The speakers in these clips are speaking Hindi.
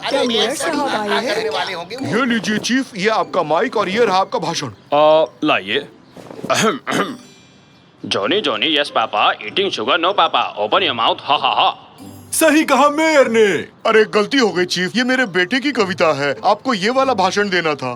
क्या मेयर साहब आए हैं? ये लीजिए चीफ, ये आपका माइक और ये रहा आपका भाषण। लाइए। Johnny Johnny yes papa, eating sugar no papa, open your mouth ha ha हा। सही कहा मेयर ने। अरे गलती हो गई चीफ, ये मेरे बेटे की कविता है, आपको ये वाला भाषण देना था।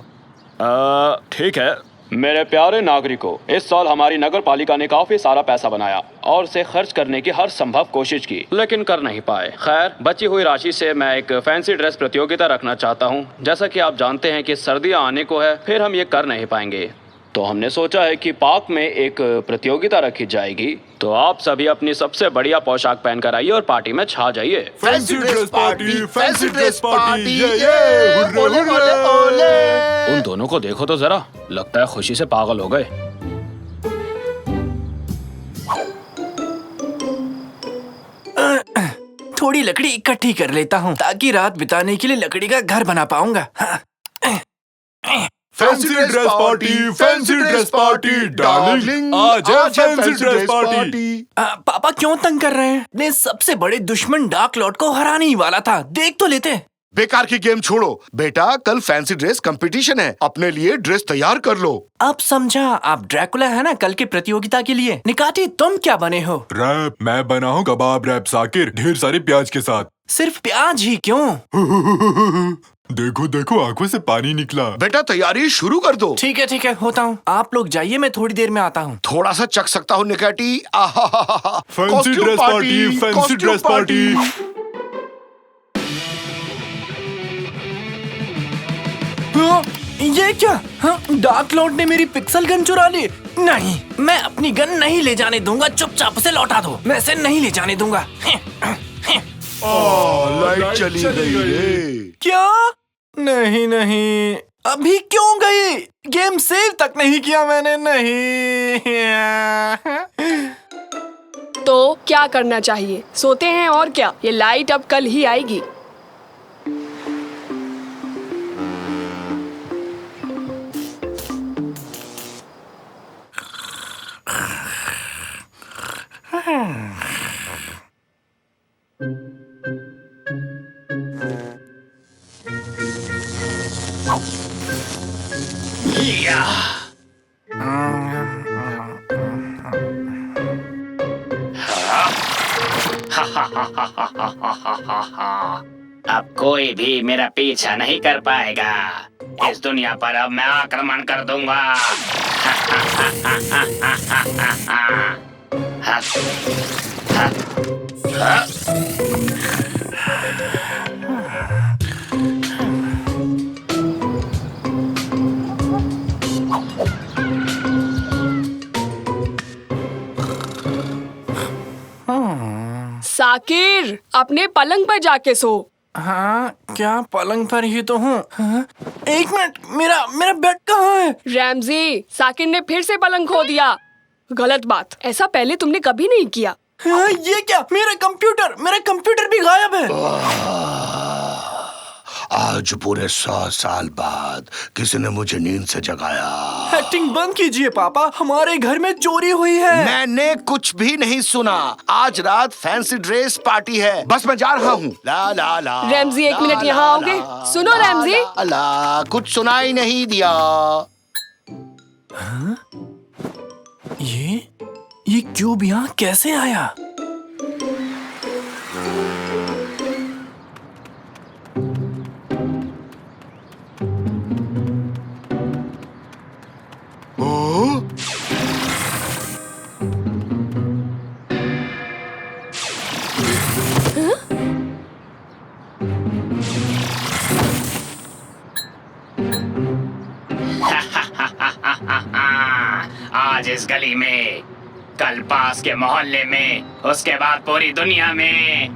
ठीक है। मेरे प्यारे नागरिकों, इस साल हमारी नगर पालिका ने काफी सारा पैसा बनाया और उसे खर्च करने की हर संभव कोशिश की, लेकिन कर नहीं पाए। खैर, बची हुई राशि से मैं एक फैंसी ड्रेस प्रतियोगिता रखना चाहता हूँ। जैसा कि आप जानते हैं कि सर्दियाँ आने को है, फिर हम ये कर नहीं पाएंगे। तो हमने सोचा है कि पार्क में एक प्रतियोगिता रखी जाएगी। तो आप सभी अपनी सबसे बढ़िया पोशाक पहनकर आइए और पार्टी में छा जाइए। Fancy dress party, fancy dress party, ये हुर्रे हुर्रे ओले। उन दोनों को देखो तो जरा, लगता है खुशी से पागल हो गए। थोड़ी लकड़ी इकट्ठी कर लेता हूँ ताकि रात बिताने के लिए लकड़ी का घर बना पाऊंगा। Fancy dress party, fancy dress party, darling आज है फैंसी ड्रेस पार्टी। पापा क्यों तंग कर रहे हैं? अपने सबसे बड़े दुश्मन डार्क लॉर्ड को हराने ही वाला था, देख तो लेते। बेकार की गेम छोड़ो बेटा, कल फैंसी ड्रेस कंपटीशन है, अपने लिए ड्रेस तैयार कर लो। अब समझा, आप ड्रैकुला है ना कल की प्रतियोगिता के लिए। निकाटी, तुम क्या बने हो? रैप, मैं बना हूँ कबाब रैप साकिर, ढेर सारे प्याज के साथ। सिर्फ प्याज ही क्यों? देखो देखो, आंखों से पानी निकला। बेटा तैयारी शुरू कर दो। ठीक है, होता हूँ। आप लोग जाइए, मैं थोड़ी देर में आता हूँ। थोड़ा सा चख सकता हूँ निकाटी। Fancy dress party, fancy dress party. ये क्या? डार्क लॉर्ड ने मेरी पिक्सल गन चुरा ली। नहीं, मैं अपनी गन नहीं ले जाने दूंगा। चुपचाप से लौटा दो, मैं इसे नहीं ले जाने दूंगा। लाइट चली गई रे। क्या? नहीं, अभी क्यों गई? गेम सेव तक नहीं किया मैंने। नहीं। तो क्या करना चाहिए? सोते हैं और क्या? ये लाइट अब कल ही आएगी। अब कोई भी मेरा पीछा नहीं कर पाएगा। इस दुनिया पर अब मैं आक्रमण कर दूंगा। साकिर, अपने पलंग पर जाके सो। हाँ, क्या पलंग पर ही तो हूँ। हाँ? एक मिनट, मेरा बेड कहाँ है? रैमजी, साकिर ने फिर से पलंग खो दिया। गलत बात, ऐसा पहले तुमने कभी नहीं किया। हाँ, ये क्या? मेरा कंप्यूटर भी गायब है। आज पूरे 100 साल बाद किसी ने मुझे नींद से जगाया। एक्टिंग बंद कीजिए पापा, हमारे घर में चोरी हुई है। मैंने कुछ भी नहीं सुना। आज रात फैंसी ड्रेस पार्टी है, बस मैं जा रहा हूँ। ला ला ला। रैमजी, एक मिनट यहाँ आओगे? सुनो रैमजी। ला, कुछ सुनाई नहीं दिया। हाँ? ये क्यूब यहाँ कैसे आया? आज इस गली में, कल पास के मोहल्ले में, उसके बाद पूरी दुनिया में।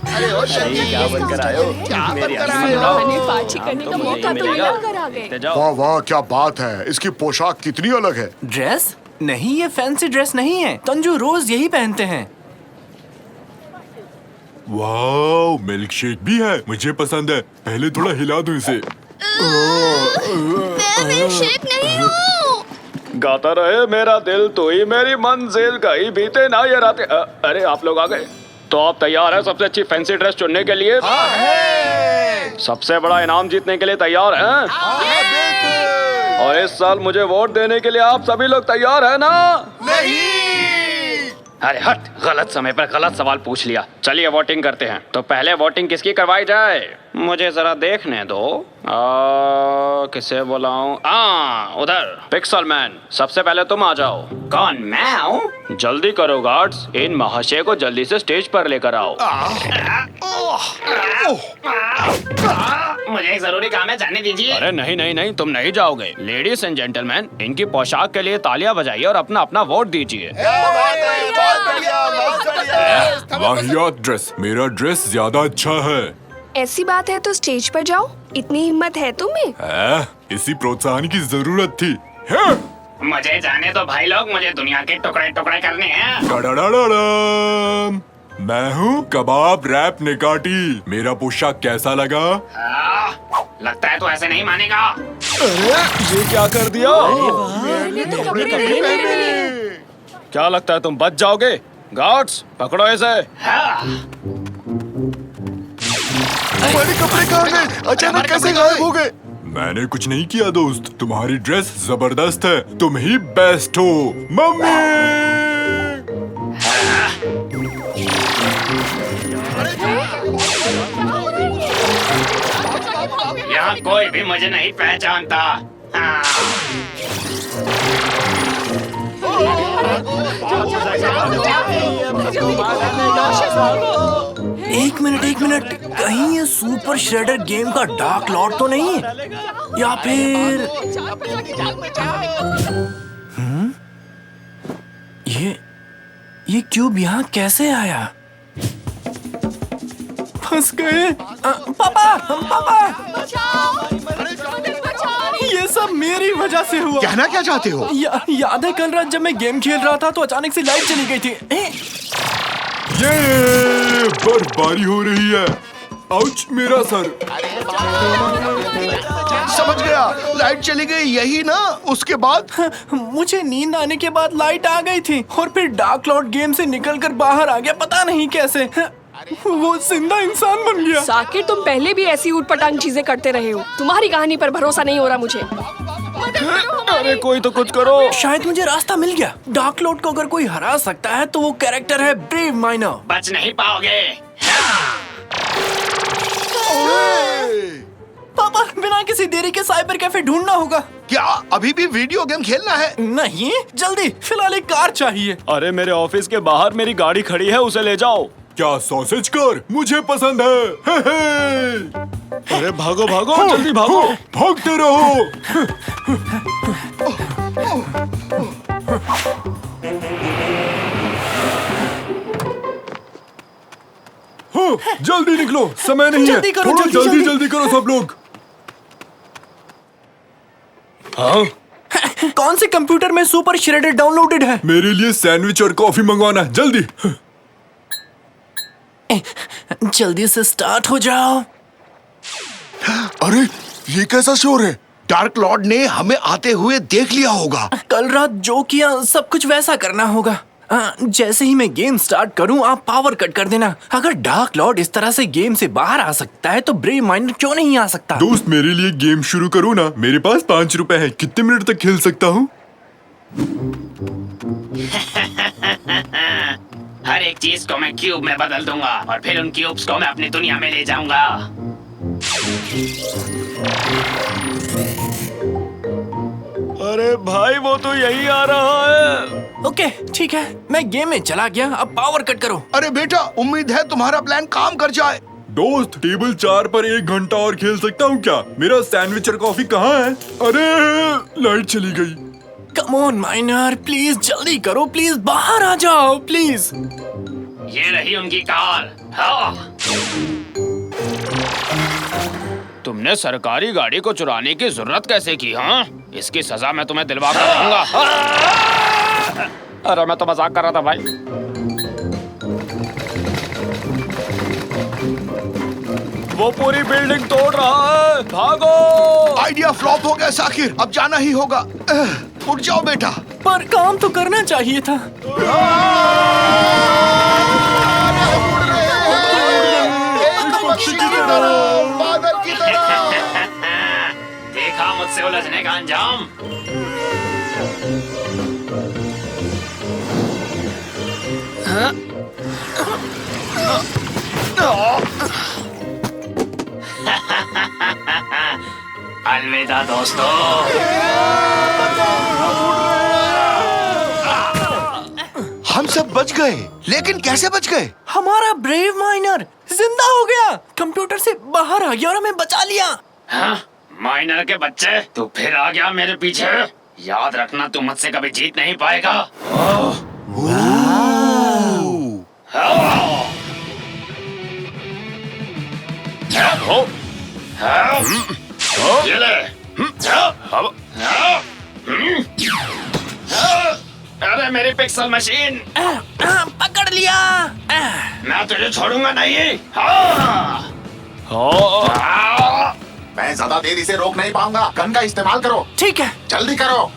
अरे ओ शक्ति, क्या बनकर आए हो? क्या मेरी बनकर आंखें आए हो? हमें पार्टी करने का मौका तो मिला कर आ गए। वाह वाह, क्या बात है। इसकी पोशाक कितनी अलग है। ड्रेस? नहीं, ये फैंसी ड्रेस नहीं है। तंजू रोज यही पहनते हैं। वाओ, मिल्क शेक भी है, मुझे पसंद है। पहले थोड़ा हिला दूं इसे। मैं मिल्क शेक नहीं हूँ। गाता रहे मेरा दिल, तू ही मेरी मंजिल, कहीं बीते ना ये रातें। अरे आप लोग आ गए, तो आप तैयार हैं सबसे अच्छी फैंसी ड्रेस चुनने के लिए? सबसे बड़ा इनाम जीतने के लिए तैयार हैं? और इस साल मुझे वोट देने के लिए आप सभी लोग तैयार हैं ना? अरे हट, गलत समय पर गलत सवाल पूछ लिया। चलिए वोटिंग करते हैं। तो पहले वोटिंग किसकी करवाई जाए? मुझे जरा देखने दो। किसे बुलाऊं? उधर पिक्सल मैन, सबसे पहले तुम आ जाओ। कौन, मैं हूँ? जल्दी करो गार्ड्स, इन महाशय को जल्दी से स्टेज पर लेकर आओ। मुझे एक जरूरी काम है, जाने दीजिए। अरे नहीं नहीं नहीं, तुम नहीं जाओगे। लेडीज एंड जेंटलमैन, इनकी पोशाक के लिए तालियां बजाइए और अपना अपना वोट दीजिए। वाहियात ड्रेस, मेरा ड्रेस ज्यादा अच्छा है। ऐसी बात है तो स्टेज पर जाओ, इतनी हिम्मत है तुम्हें? इसी प्रोत्साहन की जरूरत थी। मुझे जाने दो भाई लोग, मुझे दुनिया के टुकड़े टुकड़े करने हैं। डडडडडम। मैं हूँ कबाब रैप निकाटी। मेरा पोशाक कैसा लगा? लगता है तो ऐसे नहीं मानेगा। ये क्या कर दिया? क्या लगता है तुम बच जाओगे? गार्ड्स, पकड़ो इसे। हमारे कपड़े कहाँ गए? अचानक कैसे गायब हो गए? मैंने कुछ नहीं किया दोस्त, तुम्हारी ड्रेस जबरदस्त है, तुम ही बेस्ट हो। मम्मी! यहाँ कोई भी मुझे नहीं पहचानता। एक मिनट, कहीं ये सुपर श्रेडर गेम का डार्क लॉर्ड तो नहीं? या फिर ये क्यूब यहाँ कैसे आया? फंस गए। पापा! ये सब मेरी वजह से हुआ। कहना क्या चाहते हो? याद है कल रात जब मैं गेम खेल रहा था तो अचानक से लाइट चली गई थी। ये बर्फबारी हो रही है। आउच, मेरा सर। समझ गया, लाइट चली गई, यही ना? उसके बाद? मुझे नींद आने के बाद लाइट आ गई थी और फिर डार्क लॉर्ड गेम से निकलकर बाहर आ गया, पता नहीं कैसे। वो जिंदा इंसान बन गया। साकिर, तुम पहले भी ऐसी ऊटपटांग चीजें करते रहे हो। तुम्हारी कहानी पर भरोसा नहीं हो रहा मुझे। अरे कोई तो कुछ करो। शायद मुझे रास्ता मिल गया। डार्क लॉर्ड को अगर कोई हरा सकता है तो वो कैरेक्टर है ब्रेव माइनर। बच नहीं पाओगे। पापा, बिना किसी देरी के साइबर कैफे ढूंढना होगा। क्या अभी भी वीडियो गेम खेलना है? नहीं, जल्दी, फिलहाल एक कार चाहिए। अरे मेरे ऑफिस के बाहर मेरी गाड़ी खड़ी है, उसे ले जाओ। क्या सॉसेज कार? मुझे पसंद है। अरे भागो भागो, जल्दी भागो। भागते रहो। जल्दी निकलो, समय नहीं है। जल्दी करो, थोड़ा जल्दी जल्दी करो सब लोग। कौन से कंप्यूटर में सुपर श्रेडर डाउनलोडेड है? मेरे लिए सैंडविच और कॉफी मंगवाना है, जल्दी। जल्दी से स्टार्ट हो जाओ। अरे ये कैसा शोर है? डार्क लॉर्ड ने हमें आते हुए देख लिया होगा। कल रात जो किया सब कुछ वैसा करना होगा। जैसे ही मैं गेम स्टार्ट करूं आप पावर कट कर देना। अगर डार्क लॉर्ड इस तरह से गेम से बाहर आ सकता है तो ब्रेव माइनर क्यों नहीं आ सकता? दोस्त, मेरे लिए गेम शुरू करो ना। मेरे पास 5 रुपए है, कितने मिनट तक खेल सकता हूँ? हर एक चीज को मैं क्यूब में बदल दूंगा और फिर उन क्यूब्स को मैं अपनी दुनिया में ले जाऊंगा। अरे भाई, वो तो यही आ रहा है। ओके, ठीक है, मैं गेम में चला गया। अब पावर कट करो। अरे बेटा, उम्मीद है तुम्हारा प्लान काम कर जाए। दोस्त, टेबल 4 पर 1 घंटा और खेल सकता हूँ क्या? मेरा सैंडविच और कॉफी कहाँ है? अरे लाइट चली गई। कम ऑन माइनर, प्लीज जल्दी करो, प्लीज बाहर आ जाओ, प्लीज। ये रही उनकी कार। हाँ। तुमने सरकारी गाड़ी को चुराने की जरूरत कैसे की? हाँ, इसकी सजा मैं तुम्हें दिलवा कर दूंगा। अरे मैं तो मजाक कर रहा था भाई। वो पूरी बिल्डिंग तोड़ रहा है, भागो। आइडिया फ्लॉप हो गया साकिर, अब जाना ही होगा। उठ जाओ बेटा। पर काम तो करना चाहिए था। पक्षी की तरह, बादल की तरह। देखा मुझसे उलझने का अंजाम। अलविदा दोस्तों। हम सब बच गए, लेकिन कैसे बच गए? हमारा ब्रेव माइनर जिंदा हो गया, कंप्यूटर से बाहर आ गया और हमें बचा लिया। हाँ? माइनर के बच्चे, तू फिर आ गया मेरे पीछे। याद रखना, तू मुझसे कभी जीत नहीं पाएगा। ये ले। अरे मेरी पिक्सल मशीन, पकड़ लिया। मैं तुझे छोड़ूंगा नहीं। मैं ज्यादा देर इसे रोक नहीं पाऊंगा। गन का इस्तेमाल करो। ठीक है। जल्दी करो।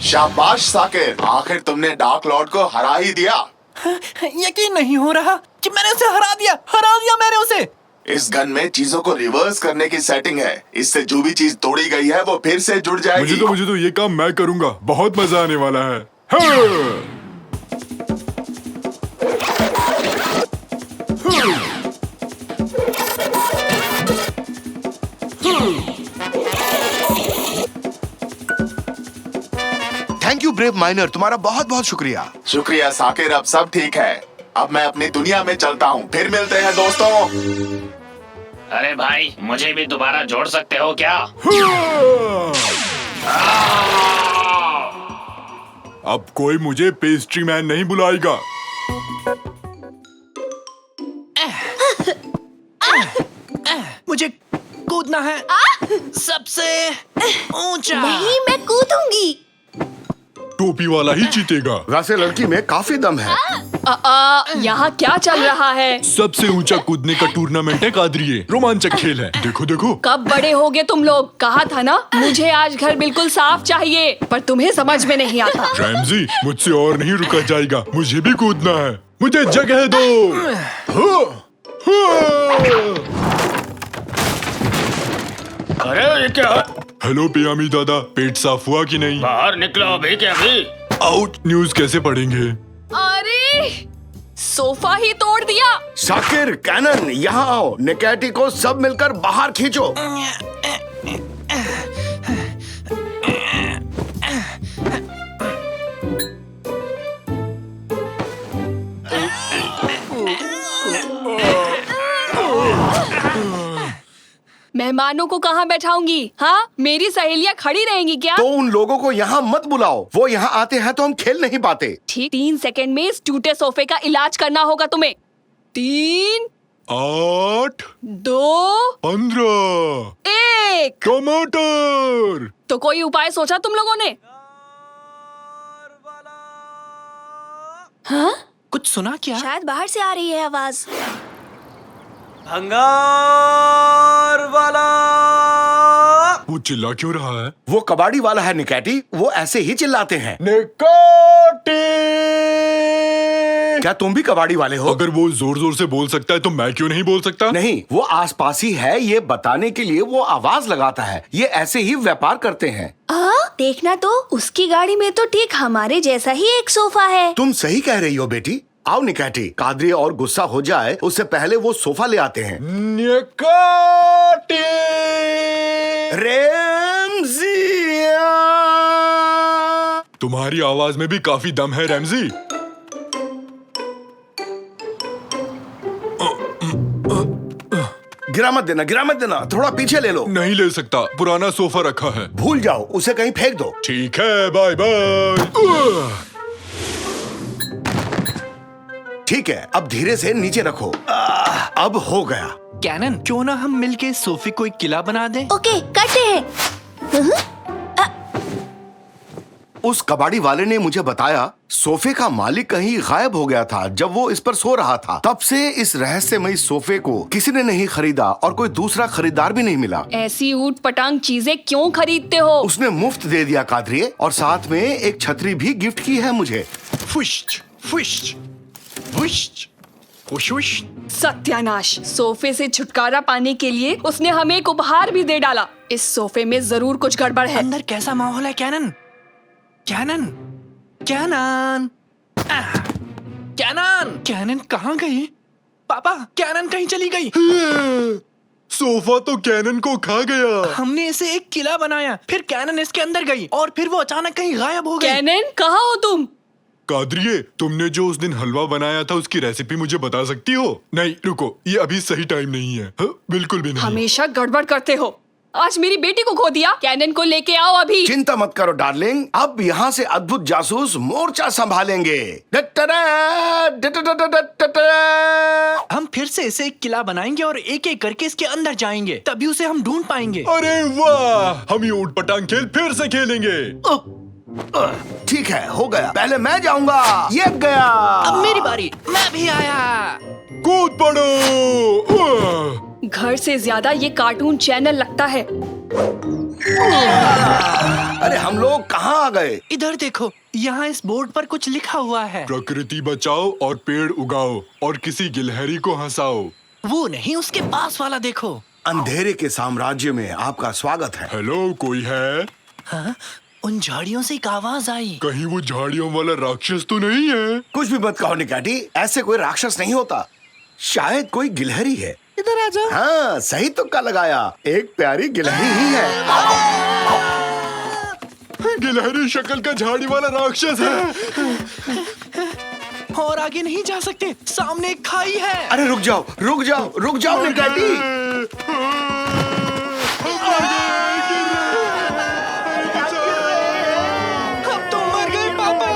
शाबाश साकिर, आखिर तुमने डार्क लॉर्ड को हरा ही दिया। यकीन नहीं हो रहा कि मैंने उसे हरा दिया मैंने उसे। इस गन में चीजों को रिवर्स करने की सेटिंग है। इससे जो भी चीज तोड़ी गई है वो फिर से जुड़ जाएगी। मुझे तो ये काम मैं करूंगा। बहुत मजा आने वाला है। हाँ! थैंक यू ब्रेव माइनर, तुम्हारा बहुत बहुत शुक्रिया। शुक्रिया साकिर, अब सब ठीक है। अब मैं अपनी दुनिया में चलता हूँ। फिर मिलते हैं दोस्तों। अरे भाई, मुझे भी दोबारा जोड़ सकते हो क्या? अब कोई मुझे पेस्ट्री मैन नहीं बुलाएगा। मुझे कूदना है सबसे ऊंचा। नहीं, मैं कूदूंगी। टोपी वाला ही जीतेगा। वैसे लड़की में काफी दम है। यहाँ क्या चल रहा है? सबसे ऊंचा कूदने का टूर्नामेंट है कादरिए। रोमांचक खेल है। देखो देखो। कब बड़े होगे तुम लोग? कहा था ना मुझे आज घर बिल्कुल साफ चाहिए, पर तुम्हें समझ में नहीं आता। रैमजी, मुझसे और नहीं रुका जाएगा। मुझे भी कूदना है। मुझे जगह दो। अरे ये क्या? हेलो पियामी दादा, पेट साफ हुआ कि नहीं? बाहर निकलो अभी के अभी। आउट। न्यूज़ कैसे पढ़ेंगे? अरे सोफा ही तोड़ दिया। साकिर, कैनन, यहाँ आओ। निकैटी को सब मिलकर बाहर खींचो। मेहमानों को कहाँ बैठाऊंगी? हाँ, मेरी सहेलियाँ खड़ी रहेंगी क्या? तो उन लोगों को यहाँ मत बुलाओ। वो यहाँ आते हैं तो हम खेल नहीं पाते। ठीक 3 सेकंड में इस टूटे सोफे का इलाज करना होगा तुम्हें। 3, 8, 2, 15। 1। टमाटर। तो कोई उपाय सोचा तुम लोगों ने? हाँ? कुछ सुना क्या? शायद बाहर से आ रही है आवाज। भंगार वाला। वो चिल्ला क्यों रहा है? वो कबाड़ी वाला है निकैटी। वो ऐसे ही चिल्लाते हैं। निकाटी। क्या तुम भी कबाड़ी वाले हो? अगर वो जोर जोर से बोल सकता है तो मैं क्यों नहीं बोल सकता? नहीं, वो आसपास ही है। ये बताने के लिए वो आवाज लगाता है। ये ऐसे ही व्यापार करते हैं। देखना तो, उसकी गाड़ी में तो ठीक हमारे जैसा ही एक सोफा है। तुम सही कह रही हो बेटी। आओ निकैटी, कादरी और गुस्सा हो जाए उससे पहले वो सोफा ले आते हैं। निकाटी। रेमजिया, तुम्हारी आवाज में भी काफी दम है रैमजी। गिरा मत देना, थोड़ा पीछे ले लो। नहीं ले सकता, पुराना सोफा रखा है। भूल जाओ, उसे कहीं फेंक दो। ठीक है, बाय बाय। ठीक है, अब धीरे से नीचे रखो। अब हो गया। कैनन, क्यों ना हम मिलके सोफे को एक किला बना दें? ओके, करते हैं। उस कबाड़ी वाले ने मुझे बताया सोफे का मालिक कहीं गायब हो गया था जब वो इस पर सो रहा था। तब से इस रहस्यमयी सोफे को किसी ने नहीं खरीदा और कोई दूसरा खरीदार भी नहीं मिला। ऐसी ऊट पटांग चीजें क्यों खरीदते हो? उसने मुफ्त दे दिया कादरिए, और साथ में एक छतरी भी गिफ्ट की है मुझे। फुश्च, फुश्च, फुश्च, फुश, फुश। सत्यानाश! सोफे से छुटकारा पाने के लिए उसने हमें एक उपहार भी दे डाला। इस सोफे में जरूर कुछ गड़बड़ है। अंदर कैसा माहौल है कैनन? कैनन, कैनन, कैनन, कैनन कहाँ गई? पापा, कैनन कहीं चली गई। सोफा तो कैनन को खा गया। हमने इसे एक किला बनाया, फिर कैनन इसके अंदर गई और फिर वो अचानक कहीं गायब हो गई। कैनन, कहाँ हो तुम? कादरिए, तुमने जो उस दिन हलवा बनाया था उसकी रेसिपी मुझे बता सकती हो? नहीं रुको, ये अभी सही टाइम नहीं है। बिल्कुल भी नहीं। हमेशा गड़बड़ करते हो। आज मेरी बेटी को खो दिया। कैनन को लेके आओ अभी। चिंता मत करो डार्लिंग, अब यहाँ से अद्भुत जासूस मोर्चा संभालेंगे। हम फिर से इसे एक किला बनाएंगे और एक एक करके इसके अंदर जाएंगे, तभी उसे हम ढूंढ पाएंगे। अरे वाह, हम ये ऊट पटांग खेल फिर से खेलेंगे। ठीक है, हो गया। पहले मैं जाऊंगा। ये गया। अब मेरी बारी, मैं भी आया। कूद पड़ो। घर से ज्यादा ये कार्टून चैनल लगता है। अरे हम लोग कहाँ आ गए? इधर देखो, यहाँ इस बोर्ड पर कुछ लिखा हुआ है। प्रकृति बचाओ और पेड़ उगाओ और किसी गिलहरी को हंसाओ। वो नहीं, उसके पास वाला देखो। अंधेरे के साम्राज्य में आपका स्वागत है। हेलो, कोई है? हाँ? उन झाड़ियों से एक आवाज आई। कहीं वो झाड़ियों वाला राक्षस तो नहीं है? कुछ भी मत कहो निकाटी, ऐसे कोई राक्षस नहीं होता। शायद कोई गिलहरी है। इधर आ जाओ। हाँ, सही तुक्का लगाया। एक प्यारी गिलहरी ही है। गिलहरी शक्ल का झाड़ी वाला राक्षस है। और आगे नहीं जा सकते, सामने एक खाई है। अरे रुक जाओ, रुक जाओ, रुक जाओ निकाटी। अब तुम मर गए पापा।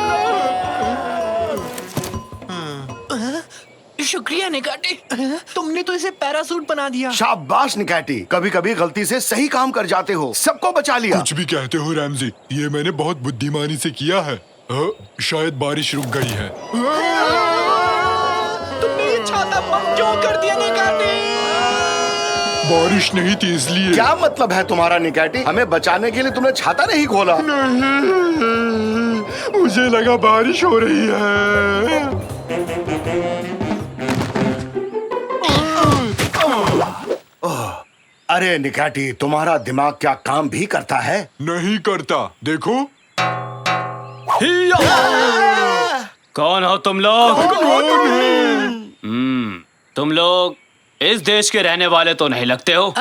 शुक्रिया निकाटी, तुमने तो इसे पैरासूट बना दिया। शाबाश निकाटी, कभी कभी गलती से सही काम कर जाते हो, सबको बचा लिया। कुछ भी कहते हो रैमजी, ये मैंने बहुत बुद्धिमानी से किया है। शायद बारिश रुक गई है। तुमने ये छाता बंद क्यों कर दिया निकाटी? बारिश नहीं थी इसलिए। क्या मतलब है तुम्हारा निकाटी? हमें बचाने के लिए तुमने छाता नहीं खोला? नहीं, मुझे लगा बारिश हो रही है। अरे निकाटी, तुम्हारा दिमाग क्या काम भी करता है? नहीं करता, देखो। कौन हो तुम लोग? तुम लोग इस देश के रहने वाले तो नहीं लगते हो।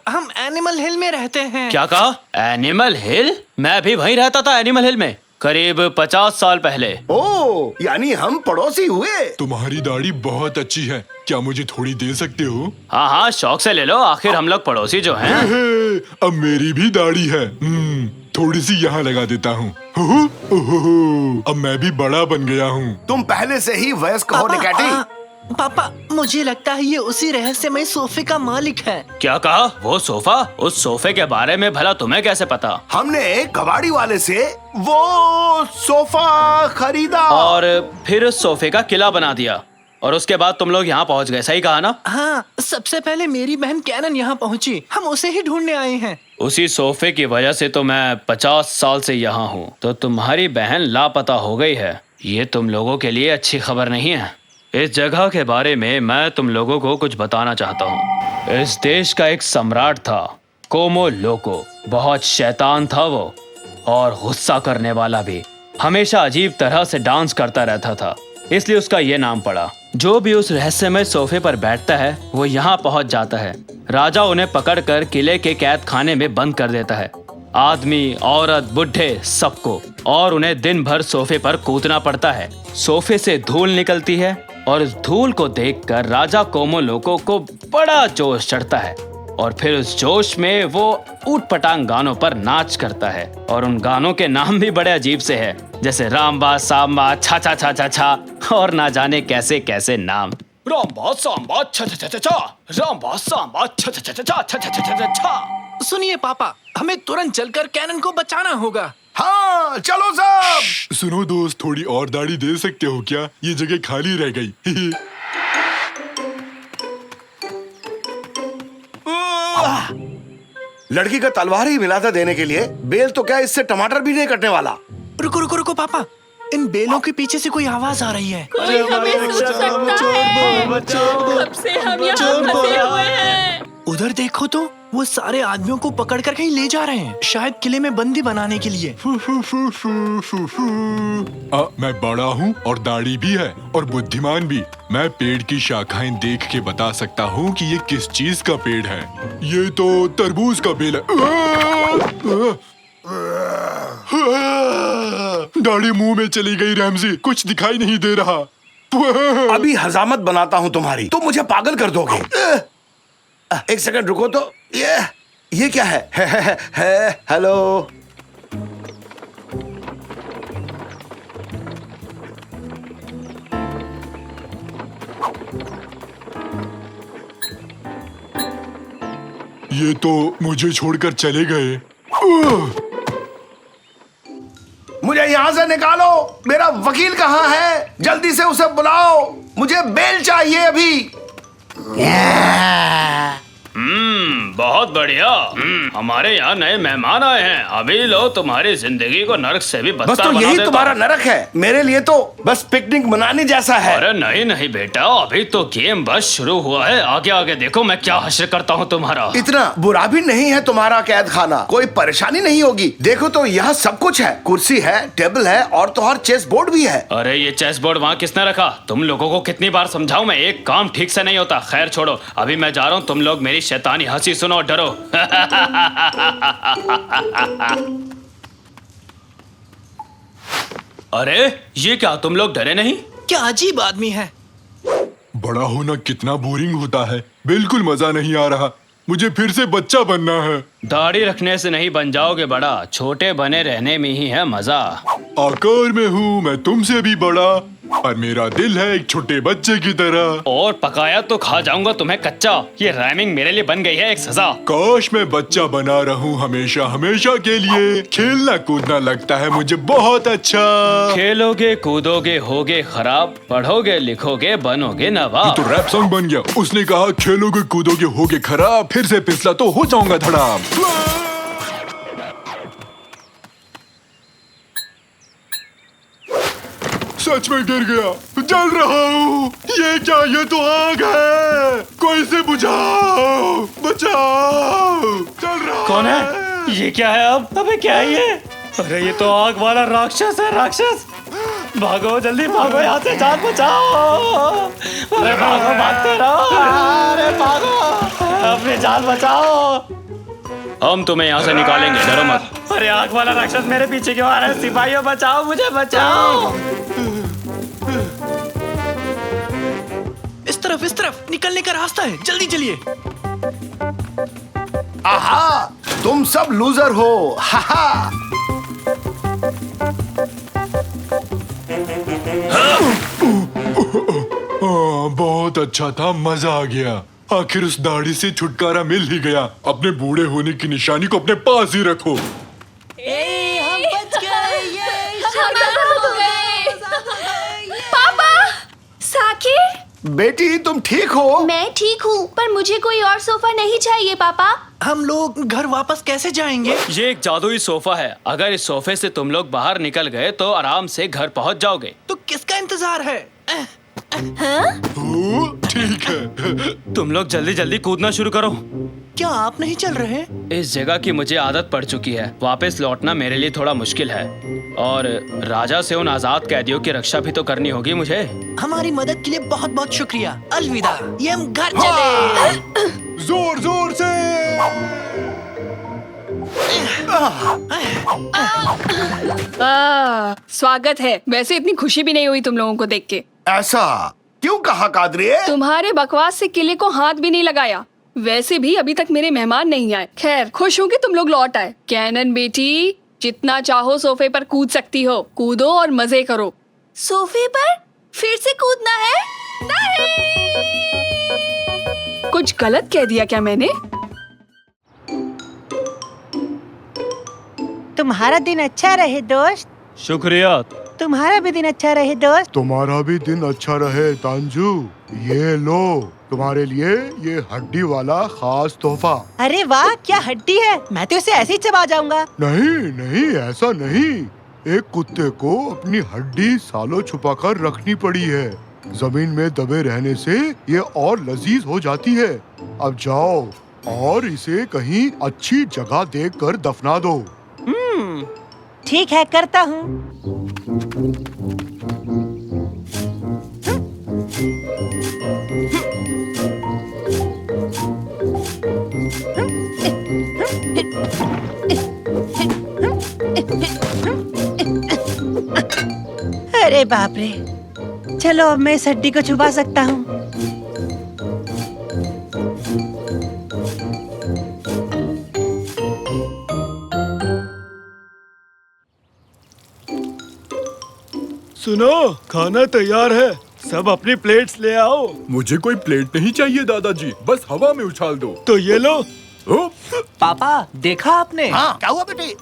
हम एनिमल हिल में रहते हैं। क्या कहा? एनिमल हिल? मैं भी वहीं रहता था, एनिमल हिल में, करीब 50 साल पहले। ओ, यानी हम पड़ोसी हुए। तुम्हारी दाढ़ी बहुत अच्छी है, क्या मुझे थोड़ी दे सकते हो? हाँ हाँ, शौक से ले लो, आखिर हम लोग पड़ोसी जो हैं। अब मेरी भी दाढ़ी है, थोड़ी सी यहाँ लगा देता हूँ। अब मैं भी बड़ा बन गया हूँ। तुम पहले से ही वयस्क हो निकाटी। पापा, मुझे लगता है ये उसी रहस्यमय सोफे का मालिक है। क्या कहा? वो सोफा? उस सोफे के बारे में भला तुम्हें कैसे पता? हमने कबाड़ी वाले से वो सोफा खरीदा और फिर उस सोफे का किला बना दिया, और उसके बाद तुम लोग यहाँ पहुँच गए, सही कहा ना? हाँ, सबसे पहले मेरी बहन कैनन यहाँ पहुँची, हम उसे ही ढूंढने आए हैं। उसी सोफे की वजह से तो मैं 50 साल से यहाँ हूँ। तो तुम्हारी बहन लापता हो गई है, ये तुम लोगों के लिए अच्छी खबर नहीं है। इस जगह के बारे में मैं तुम लोगों को कुछ बताना चाहता हूँ। इस देश का एक सम्राट था, कोमो लोको। बहुत शैतान था वो, और गुस्सा करने वाला भी। हमेशा अजीब तरह से डांस करता रहता था, इसलिए उसका ये नाम पड़ा। जो भी उस रहस्यमय सोफे पर बैठता है वो यहाँ पहुँच जाता है। राजा उन्हें पकड़कर किले के कैद खाने में बंद कर देता है, आदमी, औरत, बुढ़े, सबको, और उन्हें दिन भर सोफे पर कूदना पड़ता है। सोफे से धूल निकलती है, और इस धूल को देखकर राजा कोमो लोको को बड़ा जोश चढ़ता है, और फिर उस जोश में वो ऊट पटांग गानों पर नाच करता है। और उन गानों के नाम भी बड़े अजीब से हैं, जैसे रामबा सांबा छा छा छा छा छा, और ना जाने कैसे कैसे नाम। रामबा सांबा छा छा छा छा, रामबा सांबा छा छा छा छा छा छा छा छा। सुनिए पापा, हमें तुरंत चलकर कैनन को बचाना होगा। हाँ चलो सब। सुनो दोस्त, थोड़ी और दाढ़ी दे सकते हो क्या? ये जगह खाली रह गई। लड़की का तलवार ही मिला था देने के लिए, बेल तो क्या इससे टमाटर भी नहीं कटने वाला। रुको रुको रुको पापा, इन बेलों के पीछे से कोई आवाज आ रही है। कोई हमें सुन सकता है। कब से हम यहाँ फंसे हुए हैं। उधर देखो तो, वो सारे आदमियों को पकड़कर कहीं ले जा रहे हैं, शायद किले में बंदी बनाने के लिए। मैं बड़ा हूँ और दाढ़ी भी है और बुद्धिमान भी। मैं पेड़ की शाखाएं देख के बता सकता हूँ कि ये किस चीज का पेड़ है। ये तो तरबूज का बेल है। दाढ़ी मुंह में चली गई रैमजी, कुछ दिखाई नहीं दे रहा। अभी हजामत बनाता हूँ तुम्हारी, तो मुझे पागल कर दोगे। एक सेकंड रुको तो, ये क्या है? हेलो। ये तो मुझे छोड़कर चले गए। मुझे यहाँ से निकालो। मेरा वकील कहाँ है? जल्दी से उसे बुलाओ, मुझे बेल चाहिए अभी। बहुत बढ़िया। हमारे यहाँ नए मेहमान आए हैं। अभी लो तुम्हारी जिंदगी को नरक से भी बस बदतर तो बना यही देता तुम्हारा हूँ। नरक है, मेरे लिए तो बस पिकनिक मनाने जैसा है। अरे नहीं नहीं बेटा, अभी तो गेम बस शुरू हुआ है। आगे आगे देखो मैं क्या हश्र करता हूँ तुम्हारा। इतना बुरा भी नहीं है तुम्हारा कैद खाना, कोई परेशानी नहीं होगी। देखो तो यहाँ सब कुछ है, कुर्सी है, टेबल है और तो और चेस बोर्ड भी है। अरे ये चेस बोर्ड वहाँ किसने रखा? तुम लोगों को कितनी बार समझाऊं मैं, एक काम ठीक से नहीं होता। खैर छोड़ो, अभी मैं जा रहा हूँ। तुम लोग मेरी शैतानी हंसी सुनो और डरो। अरे ये क्या, तुम लोग डरे नहीं? क्या अजीब आदमी है। बड़ा होना कितना बोरिंग होता है, बिल्कुल मजा नहीं आ रहा। मुझे फिर से बच्चा बनना है। दाढ़ी रखने से नहीं बन जाओगे बड़ा, छोटे बने रहने में ही है मजा। आकार में हूँ मैं तुमसे भी बड़ा, पर मेरा दिल है एक छोटे बच्चे की तरह। और पकाया तो खा जाऊंगा तुम्हें कच्चा। ये राइमिंग मेरे लिए बन गई है एक सजा। काश मैं बच्चा बना रहूं हमेशा हमेशा के लिए। खेलना कूदना लगता है मुझे बहुत अच्छा। खेलोगे कूदोगे होगे खराब, पढ़ोगे लिखोगे बनोगे नवाब। तो रैप सॉन्ग बन गया। उसने कहा खेलोगे कूदोगे होगे खराब, फिर से फिसला तो हो जाऊंगा धड़ाम। सच में गिर गया, जल रहा हूँ। ये क्या, ये तो आग है। कोई से बुझाओ, बचाओ, जल रहा कौन है? ये क्या है अब? अबे क्या है ये? अरे ये तो आग वाला राक्षस है, राक्षस। भागो जल्दी भागो यहाँ से, जान बचाओ। अरे भागो, भागते रहो। अरे भागो, अपनी जान बचाओ। हम तुम्हें यहाँ से निकालेंगे, डरो मत। अरे आग वाला राक्षस मेरे पीछे क्यों आ रहा है? सिपाहियों बचाओ, मुझे बचाओ। इस तरफ निकलने का रास्ता है, जल्दी चलिए। आहा, तुम सब लूजर हो। हाहा। बहुत अच्छा था, मजा आ गया। आखिर उस दाढ़ी से छुटकारा मिल ही गया। अपने बूढ़े होने की निशानी को अपने पास ही रखो। हम बच गए। पापा, साकिर। बेटी तुम ठीक हो? मैं ठीक हूँ, पर मुझे कोई और सोफा नहीं चाहिए पापा। हम लोग घर वापस कैसे जाएंगे? ये एक जादुई सोफा है। अगर इस सोफे से तुम लोग बाहर निकल गए तो आराम से घर पहुंच जाओगे। तो किसका इंतजार है? ठीक है। तुम लोग जल्दी जल्दी कूदना शुरू करो। क्या आप नहीं चल रहे? इस जगह की मुझे आदत पड़ चुकी है। वापस लौटना मेरे लिए थोड़ा मुश्किल है, और राजा से उन आजाद कैदियों की रक्षा भी तो करनी होगी मुझे। हमारी मदद के लिए बहुत बहुत शुक्रिया। अलविदा। ये हम घर चले। जोर जोर से। स्वागत है। वैसे इतनी खुशी भी नहीं हुई तुम लोगों को देख के। ऐसा क्यों कहा कादरी? तुम्हारे बकवास से किले को हाथ भी नहीं लगाया। वैसे भी अभी तक मेरे मेहमान नहीं आए। खैर, खुश हूँ कि तुम लोग लौट आए। कैनन बेटी, जितना चाहो सोफे पर कूद सकती हो। कूदो और मजे करो। सोफे पर फिर से कूदना है? नहीं। कुछ गलत कह दिया क्या मैंने? तुम्हारा दिन अच्छा रहे दोस्त। शुक्रिया। तुम्हारा भी दिन अच्छा रहे दोस्त। तुम्हारा भी दिन अच्छा रहे तांजू। ये लो तुम्हारे लिए ये हड्डी वाला खास तोहफा। अरे वाह, क्या हड्डी है, मैं तो इसे ऐसे ही चबा जाऊंगा। नहीं नहीं, ऐसा नहीं। एक कुत्ते को अपनी हड्डी सालों छुपाकर रखनी पड़ी है। जमीन में दबे रहने से ये और लजीज हो जाती है। अब जाओ और इसे कहीं अच्छी जगह देखकर दफना दो। ठीक है, करता हूँ। अरे बाप रे, चलो अब मैं इस हड्डी को छुपा सकता हूँ। सुनो, खाना तैयार है, सब अपनी प्लेट्स ले आओ। मुझे कोई प्लेट नहीं चाहिए दादाजी, बस हवा में उछाल दो। तो ये लो। पापा देखा आपने? हाँ, क्या हुआ बेटे?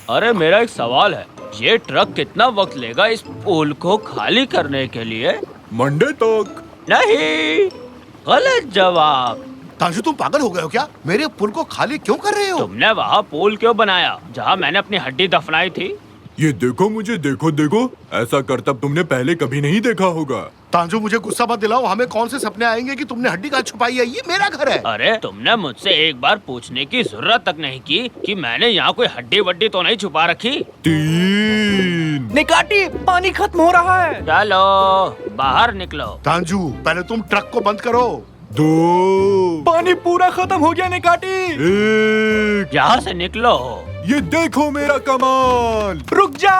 अरे मेरा एक सवाल है, ये ट्रक कितना वक्त लेगा इस पुल को खाली करने के लिए? मंडे तक। नहीं, गलत जवाब। तांजू तुम पागल हो गए हो क्या? मेरे पुल को खाली क्यों कर रहे हो? तुमने वहाँ पुल क्यों बनाया जहाँ मैंने अपनी हड्डी दफनाई थी? ये देखो मुझे, देखो देखो, ऐसा करतब तुमने पहले कभी नहीं देखा होगा। तांजू मुझे गुस्सा मत दिलाओ। हमें कौन से सपने आएंगे कि तुमने हड्डी कहाँ छुपाई है? ये मेरा घर है। अरे तुमने मुझसे एक बार पूछने की जरूरत तक नहीं की कि मैंने यहाँ कोई हड्डी वड्डी तो नहीं छुपा रखी। 3। निकाटी, पानी खत्म हो रहा है। चलो बाहर निकलो। तांजू पहले तुम ट्रक को बंद करो। 2। पानी पूरा खत्म हो गया निकाटी। 1। यहाँ से निकलो। ये देखो मेरा कमाल। रुक जा।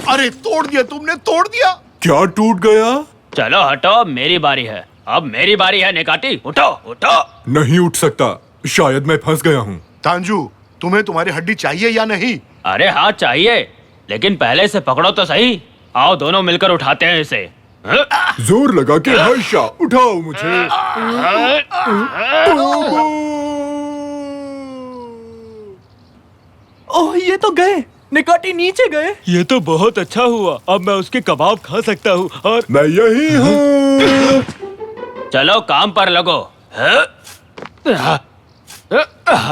अरे तोड़ दिया तुमने, तोड़ दिया। क्या टूट गया? चलो हटो, मेरी बारी है। अब मेरी बारी है निकाटी, उठो उठो। नहीं उठ सकता, शायद मैं फंस गया हूँ। तांजू तुम्हें तुम्हारी हड्डी चाहिए या नहीं? अरे हाँ चाहिए, लेकिन पहले से पकड़ो तो सही। आओ दोनों मिलकर उठाते हैं इसे। जोर लगा के हर्षा उठाओ मुझे। ओह, ये तो गए। निकाटी नीचे गए। ये तो बहुत अच्छा हुआ, अब मैं उसके कबाब खा सकता हूँ। और मैं यही हूँ। चलो काम पर लगो।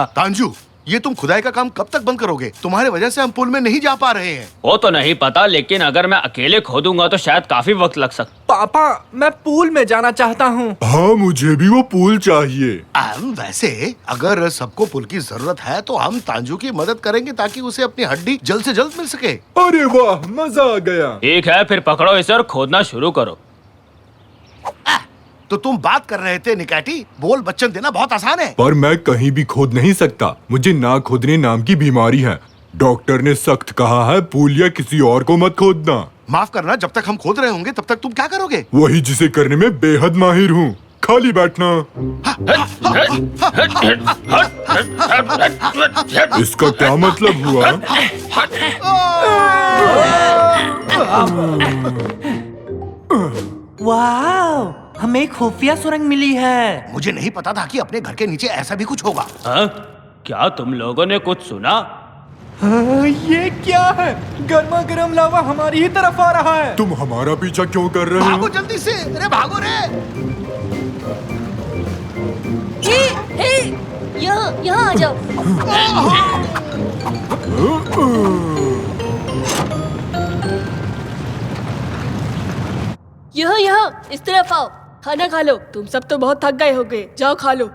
तांजू ये तुम खुदाई का काम कब तक बंद करोगे? तुम्हारे वजह से हम पुल में नहीं जा पा रहे हैं। वो तो नहीं पता, लेकिन अगर मैं अकेले खोदूंगा तो शायद काफी वक्त लग सकता। पापा मैं पूल में जाना चाहता हूँ। हाँ मुझे भी वो पूल चाहिए। वैसे अगर सबको पुल की जरूरत है तो हम तांजू की मदद करेंगे ताकि उसे अपनी हड्डी जल्द से जल्द मिल सके। अरे वाह, मजा आ गया। ठीक है, फिर पकड़ो इसे और खोदना शुरू करो। तो तुम बात कर रहे थे निकाटी, बोल बच्चन देना बहुत आसान है। पर मैं कहीं भी खोद नहीं सकता, मुझे ना खोदने नाम की बीमारी है। डॉक्टर ने सख्त कहा है पूल या किसी और को मत खोदना। माफ करना, जब तक हम खोद रहे होंगे तब तक तुम क्या करोगे? वही जिसे करने में बेहद माहिर हूँ, खाली बैठना। इसका क्या मतलब हुआ? वाह, हमें खुफिया सुरंग मिली है। मुझे नहीं पता था कि अपने घर के नीचे ऐसा भी कुछ होगा। हाँ? क्या तुम लोगों ने कुछ सुना? ये क्या है? गर्मा गर्म लावा हमारी ही तरफ आ रहा है। तुम हमारा पीछा क्यों कर रहे भागो हो? जल्दी से, अरे भागो रे। यहाँ आ जाओ। यहाँ इस तरफ आओ, खाना खा लो। तुम सब तो बहुत थक गए होगे, जाओ खा लो।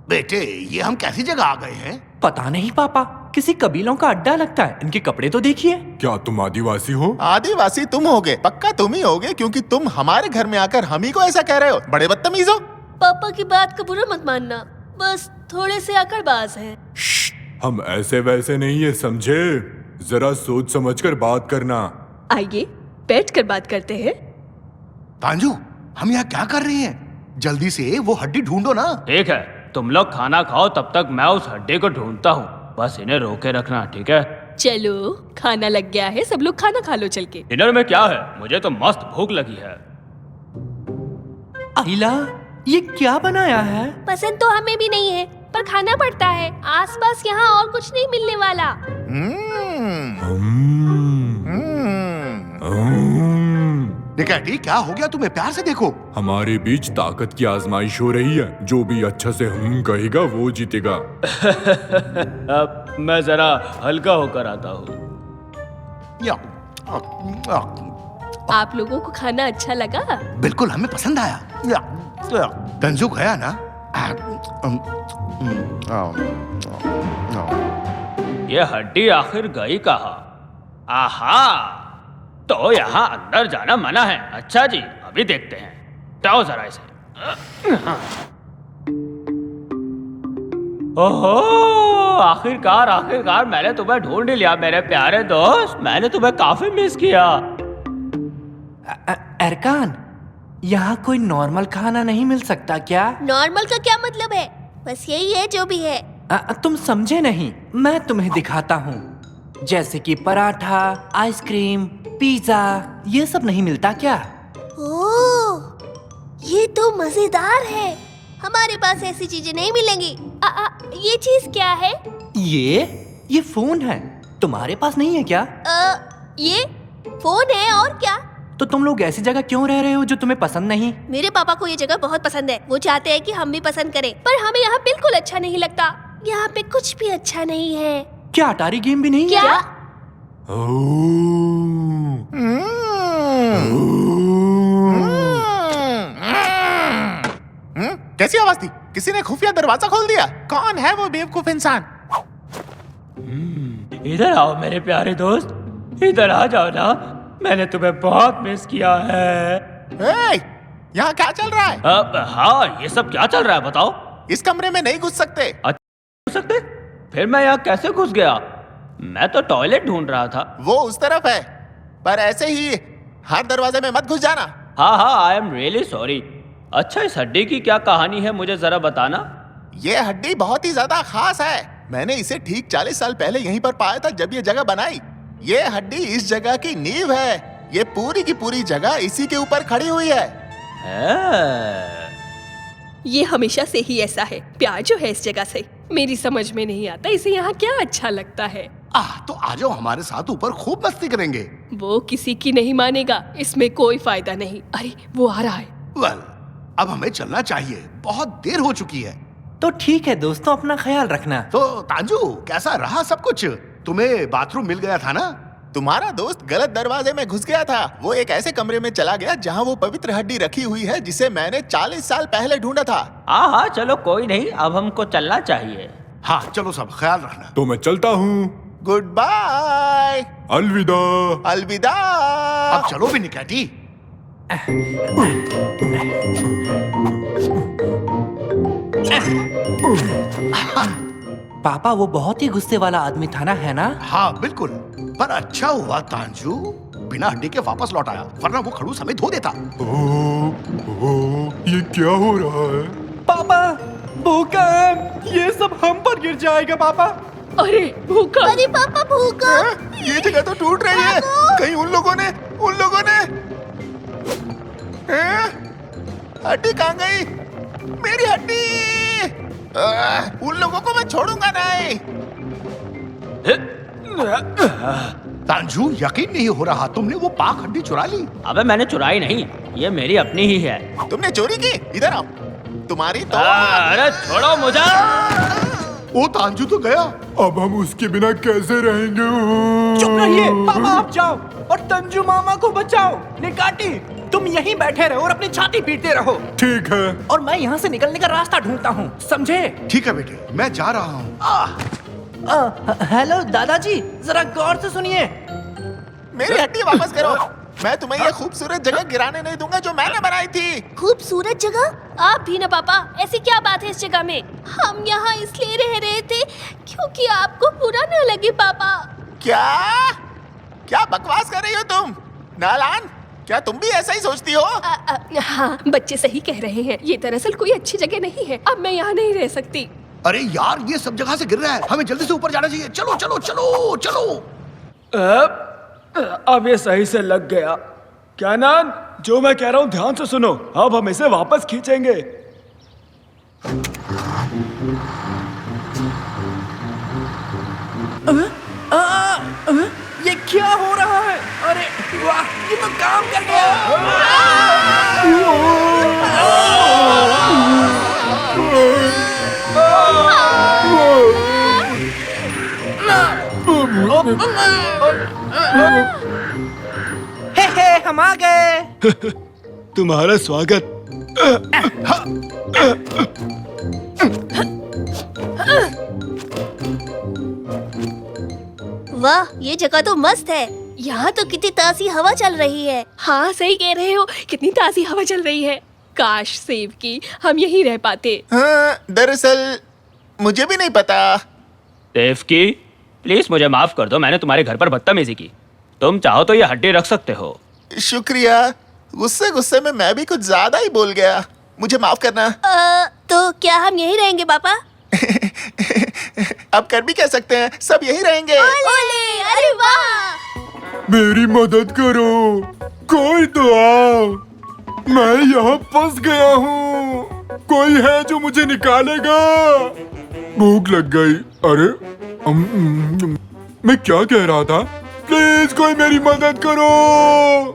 बेटे ये हम कैसी जगह आ गए हैं? पता नहीं पापा, किसी कबीलों का अड्डा लगता है। इनके कपड़े तो देखिए। क्या तुम आदिवासी हो? आदिवासी तुम होगे, पक्का तुम ही होगे, क्योंकि तुम हमारे घर में आकर हम ही को ऐसा कह रहे हो। बड़े बदतमीज हो। पापा की बात का बुरा मत मानना, बस थोड़े से अकड़बाज हैं। हम ऐसे वैसे नहीं है, समझे? जरा सोच समझकर बात करना। आइए बैठकर बात करते हैं। तांजू हम यहाँ क्या कर रहे हैं? जल्दी से वो हड्डी ढूंढो ना। ठीक है, तुम लोग खाना खाओ, तब तक मैं उस हड्डी को ढूंढता हूँ। बस इन्हें रोके रखना, ठीक है? चलो खाना लग गया है, सब लोग खाना खा लो चल के। डिनर में क्या है? मुझे तो मस्त भूख लगी है। आइला, ये क्या बनाया है? पसंद तो हमें भी नहीं है। पर खाना पड़ता है। आसपास यहाँ और कुछ नहीं मिलने वाला। निकैटी, क्या हो गया तुम्हें? प्यार से देखो। हमारे बीच ताकत की आजमाइश हो रही है। जो भी अच्छा से कहेगा वो जीतेगा। अब मैं जरा हल्का होकर आता हूँ। आप लोगों को खाना अच्छा लगा? बिल्कुल, हमें पसंद आया। तंजू गया ना? ये हड्डी आखिर गई कहाँ? आहा, तो यहाँ अंदर जाना मना है। अच्छा जी, अभी देखते हैं। जाओ जरा इसे। ओहो, आखिरकार मैंने तुम्हें ढूंढ लिया मेरे प्यारे दोस्त। मैंने तुम्हें काफी मिस किया। अरकान, यहाँ कोई नॉर्मल खाना नहीं मिल सकता क्या? नॉर्मल का क्या मतलब है? बस यही है जो भी है। तुम समझे नहीं, मैं तुम्हें दिखाता हूँ। जैसे कि पराठा, आइसक्रीम, पिज्जा, ये सब नहीं मिलता क्या? ओह, ये तो मजेदार है। हमारे पास ऐसी चीजें नहीं मिलेंगी। ये चीज क्या है? ये फोन है। तुम्हारे पास नहीं है क्या? ये फोन है और क्या? तो तुम लोग ऐसी जगह क्यों रह रहे हो जो तुम्हें पसंद नहीं? मेरे पापा को ये जगह बहुत पसंद है। वो चाहते हैं कि हम भी पसंद करें, पर हमें यहाँ बिल्कुल अच्छा नहीं लगता। यहाँ पे कुछ भी अच्छा नहीं है। क्या अटारी गेम भी नहीं क्या? है? कैसी आवाज थी? किसी ने खुफिया दरवाजा खोल दिया? कौन है वो बेवकूफ इंसान? इधर आओ मेरे प्यारे दोस्त, इधर आ जाओ ना। मैंने तुम्हें बहुत मिस किया है। यहाँ क्या चल रहा है? हाँ, ये सब क्या चल रहा है बताओ? इस कमरे में नहीं घुस सकते। घुस सकते? फिर मैं यहाँ कैसे घुस गया? मैं तो टॉयलेट ढूंढ रहा था। वो उस तरफ है, पर ऐसे ही हर दरवाजे में मत घुस जाना। हाँ, आई एम रियली सॉरी। अच्छा, इस हड्डी की क्या कहानी है, मुझे जरा बताना। ये हड्डी बहुत ही ज्यादा खास है। मैंने इसे ठीक 40 साल पहले यहीं पर पाया था जब ये जगह बनाई। ये हड्डी इस जगह की नींव है। ये पूरी की पूरी जगह इसी के ऊपर खड़ी हुई है। ये हमेशा से ही ऐसा है। प्यार जो है इस जगह से, मेरी समझ में नहीं आता इसे यहाँ क्या अच्छा लगता है। तो आ जाओ हमारे साथ, ऊपर खूब मस्ती करेंगे। वो किसी की नहीं मानेगा, इसमें कोई फायदा नहीं। अरे वो आ रहा है। वेल, अब हमें चलना चाहिए, बहुत देर हो चुकी है। तो ठीक है दोस्तों, अपना ख्याल रखना। तो तांजू, कैसा रहा सब कुछ? तुम्हें बाथरूम मिल गया था ना? तुम्हारा दोस्त गलत दरवाजे में घुस गया था। वो एक ऐसे कमरे में चला गया जहाँ वो पवित्र हड्डी रखी हुई है जिसे मैंने 40 साल पहले ढूंढा था। हाँ, चलो कोई नहीं, अब हमको चलना चाहिए। हाँ चलो, सब ख्याल रखना। तो मैं चलता हूँ। Goodbye. अलविदा। अलविदा। अब चलो भी निकैटी। पापा, वो बहुत ही गुस्से वाला आदमी था ना, है ना? हाँ बिल्कुल, पर अच्छा हुआ तांजू बिना हड्डी के वापस लौट आया, वरना वो खड़ूस हमें धो देता। ये क्या हो रहा है? पापा, भूकंप! ये सब हम पर गिर जाएगा पापा। अरे भूकंप! अरे पापा, भूकंप! ये जगह तो टूट रही है। कहीं उन लोगों ने हड्डी कहाँ गई? मेरी हड्डी! उन लोगों को मैं छोड़ूंगा नहीं। तांजू, यकीन नहीं हो रहा, तुमने वो पाक हड्डी चुरा ली। अबे मैंने चुराई नहीं, ये मेरी अपनी ही है। तुमने चोरी की? इधर आओ। तुम्हारी तो अरे छोड़ो मुझे। ओ तांजू तो गया। अब हम उसके बिना कैसे रहेंगे? चुप रहिए पापा, आप जाओ और तंजू मामा को बचाओ। निकाटी, तुम यहीं बैठे रहो और अपनी छाती पीटते रहो। ठीक है। और मैं यहाँ से निकलने का रास्ता ढूंढता हूँ, समझे? ठीक है बेटे, मैं जा रहा हूँ। हेलो दादाजी, जरा गौर से सुनिए। मेरी हड्डी वापस करो। मैं तुम्हें ये खूबसूरत जगह गिराने नहीं दूंगा जो मैंने बनाई थी। खूबसूरत जगह? आप भी ना पापा, ऐसी क्या बात है इस जगह में? हम यहाँ इसलिए रह रहे थे क्योंकि आपको बुरा न लगे पापा। क्या बकवास कर रही हो तुम? नालान, क्या तुम भी ऐसा ही सोचती हो? हाँ, बच्चे सही कह रहे हैं। ये दरअसल कोई अच्छी जगह नहीं है। अब मैं यहाँ नहीं रह सकती। अरे यार, ये सब जगह से गिर रहा है, हमें जल्दी से ऊपर जाना चाहिए। चलो चलो चलो चलो। अब ये सही से लग गया। क्या नान, जो मैं कह रहा हूँ ध्यान से सुनो। अब हम इसे वापस खींचेंगे। क्या हो रहा है? अरे वाह, ये तो काम कर गया। हे हम आ गए। तुम्हारा स्वागत। वाह, ये जगह तो मस्त है। यहाँ तो कितनी ताज़ी हवा चल रही है। हाँ सही कह रहे हो, कितनी ताज़ी हवा चल रही है। काश सेव की हम यहीं रह पाते। हाँ, दरअसल मुझे भी नहीं पता। देव की प्लीज मुझे माफ कर दो, मैंने तुम्हारे घर पर बदतमीजी की। तुम चाहो तो ये हड्डी रख सकते हो। शुक्रिया। गुस्से गुस्से में मैं भी कुछ ज्यादा ही बोल गया, मुझे माफ करना। तो क्या हम यहीं रहेंगे पापा? अब कर भी कह सकते हैं, सब यहीं रहेंगे। ओले, अरे वाह! मेरी मदद करो, कोई तो आओ, मैं यहाँ फंस गया हूँ। कोई है जो मुझे निकालेगा? भूख लग गई। अरे मैं क्या कह रहा था? प्लीज कोई मेरी मदद करो।